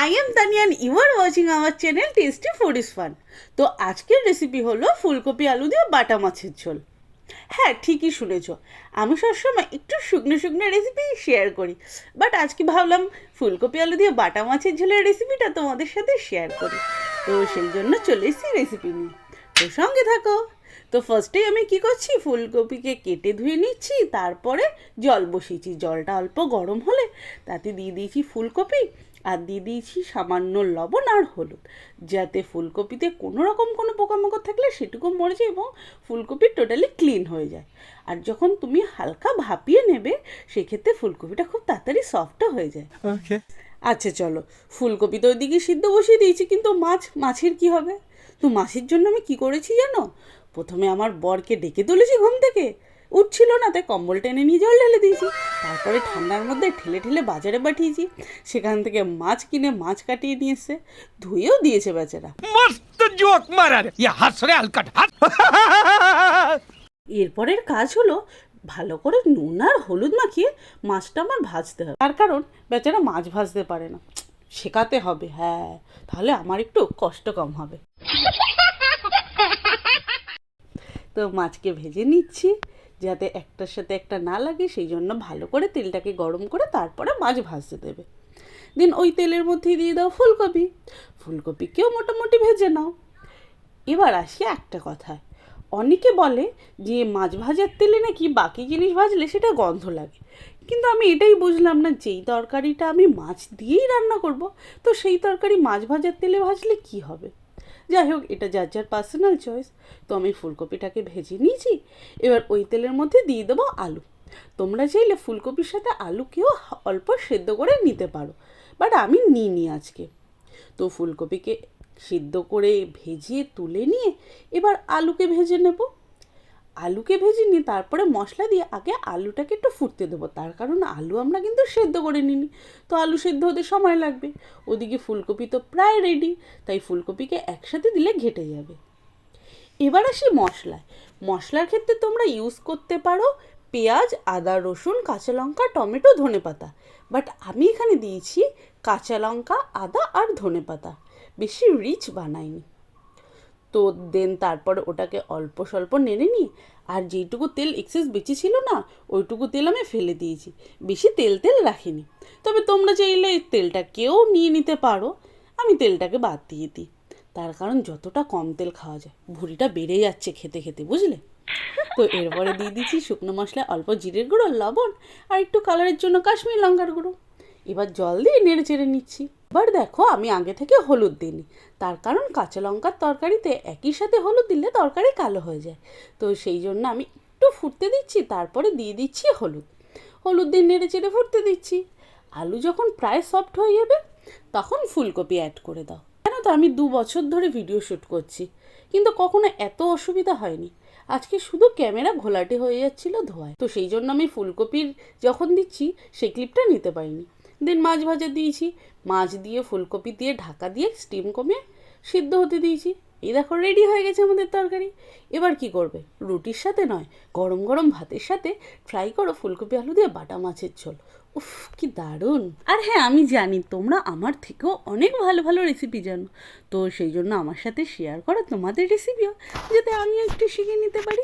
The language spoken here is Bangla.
I am Tanya and you are watching our channel Tasty Food is Fun. তো আজকের রেসিপি হলো ফুলকপি আলু দিয়ে বাটা মাছের ঝোল। হ্যাঁ, ঠিকই শুনেছ, আমি সবসময় একটু শুকনো শুকনো রেসিপি শেয়ার করি, বাট আজকে ভাবলাম ফুলকপি আলু দিয়ে বাটা মাছের ঝোলের রেসিপিটা তোমাদের সাথে শেয়ার করি। তো সেই জন্য চলে এসেছি রেসিপি নিয়ে, তো সঙ্গে থাকো। তো ফার্স্টেই আমি কি করছি, ফুলকপিকে কেটে ধুয়ে নিচ্ছি, তারপরে জল বসিয়েছি। জলটা অল্প গরম হলে তাতে দিয়ে দিয়েছি ফুলকপি আর দিয়ে দিয়েছি সামান্য লবণ আর হলুদ, যাতে ফুলকপিতে কোনো রকম কোনো পোকামাকড় থাকলে সেটুকু মরে যায় এবং ফুলকপি টোটালি ক্লিন হয়ে যায়। আর যখন তুমি হালকা ভাপিয়ে নেবে সেক্ষেত্রে ফুলকপিটা খুব তাড়াতাড়ি সফটও হয়ে যায়। ওকে, আচ্ছা চলো, ফুলকপি তো ওইদিকে সিদ্ধ বসিয়ে দিয়েছি, কিন্তু মাছের কি হবে? তো মাছের জন্য আমি কি করেছি জানো? প্রথমে আমার বরকে ডেকে তুলেছি ঘুম থেকে, উঠছিল না, তাই কম্বল টেনে নিয়ে জল ঢেলে দিয়েছি। তারপরে ঠান্ডার মধ্যে ঠেলে ঠেলে বাজারে পাঠিয়েছি, সেখান থেকে মাছ কিনে মাছ কাটিয়ে নিয়ে এসে ধুয়েও দিয়েছে বেচারা। मस्त जोक मारा रे ये हंस रे हलकट हंस এরপরের কাজ হলো ভালো করে নুন আর হলুদ মাখিয়ে মাছটা আমার ভাজতে হবে, তার কারণ বেচারা মাছ ভাজতে পারে না, শেখাতে হবে। হ্যাঁ, তাহলে আমার একটু কষ্ট কম হবে। তো মাছকে ভেজে নিচ্ছি যাতে একটার সাথে একটা না লাগে, সেই জন্য ভালো করে তেলটাকে গরম করে তারপরে মাছ ভাজতে দেবে। দেন ওই তেলের মধ্যে দিয়ে দাও ফুলকপিকেও মোটামুটি ভেজে নাও। এবার আসি একটা কথায়, অনেকে বলে যে মাছ ভাজার তেলে নাকি বাকি জিনিস ভাজলে সেটা গন্ধ লাগে, কিন্তু আমি এটাই বুঝলাম না, যেই তরকারিটা আমি মাছ দিয়েই রান্না করব, তো সেই তরকারি মাছ ভাজার তেলে ভাজলে কি হবে? যাই হোক, এটা যার যার পার্সোনাল চয়েস। তো আমি ফুলকপিটাকে ভেজে নিয়েছি, এবার ওই তেলের মধ্যে দিয়ে দেবো আলু। তোমরা চাইলে ফুলকপির সাথে আলুকেও অল্প সেদ্ধ করে নিতে পারো, বাট আমি নিইনি আজকে। তো ফুলকপিকে সিদ্ধ করে ভেজে তুলে নিয়ে এবার আলুকে ভেজে নেব। আলুকে ভেজে নিয়ে তারপরে মশলা দিয়ে আগে আলুটাকে একটু ফুটতে দেবো, তার কারণ আলু আমরা কিন্তু সেদ্ধ করে নিই, তো আলু সেদ্ধ হতে সময় লাগবে। ওদিকে ফুলকপি তো প্রায় রেডি, তাই ফুলকপিকে একসাথে দিলে ঘেটে যাবে। এবার আসি মশলার ক্ষেত্রে তোমরা ইউজ করতে পারো পেঁয়াজ, আদা, রসুন, কাঁচা লঙ্কা, টমেটো, ধনেপাতা, বাট আমি এখানে দিয়েছি কাঁচা লঙ্কা, আদা আর ধনেপাতা, বেশি রিচ বানাইনি। তো দেন তারপরে ওটাকে অল্প স্বল্প নেড়ে নিই, আর যেইটুকু তেল এক্সেস বেঁচে ছিল না ওইটুকু তেল আমি ফেলে দিয়েছি, বেশি তেল রাখিনি। তবে তোমরা চাইলে তেলটাকেও নিয়ে নিতে পারো, আমি তেলটাকে বাদ দিয়ে দিই, তার কারণ যতটা কম তেল খাওয়া যায় ভুঁড়িটা বেড়ে যাচ্ছে খেতে খেতে, বুঝলে? তো এরপরে দিয়ে দিচ্ছি শুকনো মশলায় অল্প জিরের গুঁড়ো, লবণ আর একটু কালারের জন্য কাশ্মীরি লঙ্কার গুঁড়ো। এবার জল দিয়ে নেড়ে চেড়ে নিচ্ছি। এবার দেখো, আমি আগে থেকে হলুদ দিইনি, তার কারণ কাঁচা লঙ্কার তরকারিতে একই সাথে হলুদ দিলে তরকারি কালো হয়ে যায়, তো সেই জন্য আমি একটু ফুটতে দিচ্ছি, তারপরে দিয়ে দিচ্ছি হলুদ দিয়ে নেড়ে চেড়ে ফুটতে দিচ্ছি। আলু যখন প্রায় সফট হয়ে যাবে তখন ফুলকপি অ্যাড করে দাও। জানো তো, আমি 2 বছর ধরে ভিডিও শ্যুট করছি, কিন্তু কখনো এত অসুবিধা হয়নি। আজকে শুধু ক্যামেরা ঘোলাটে হয়ে যাচ্ছিল ধোয়ায়, তো সেই জন্য আমি ফুলকপির যখন দিচ্ছি সেই ক্লিপটা নিতে পারিনি। দেন মাছ ভাজা দিয়েছি, মাছ দিয়ে ফুলকপি দিয়ে ঢাকা দিয়ে স্টিম কমে সিদ্ধ হতে দিয়েছি। এই দেখো, রেডি হয়ে গেছে আমাদের তরকারি। এবার কি করবে? রুটির সাথে নয়, গরম গরম ভাতের সাথে ট্রাই করো ফুলকপি আলু দিয়ে বাটা মাছের ঝোল। উফ, কি দারুণ! আর হ্যাঁ, আমি জানি তোমরা আমার থেকেও অনেক ভালো ভালো রেসিপি জানো, তো সেই জন্য আমার সাথে শেয়ার করো তোমাদের রেসিপিও, যাতে আমিও একটু শিখে নিতে পারি।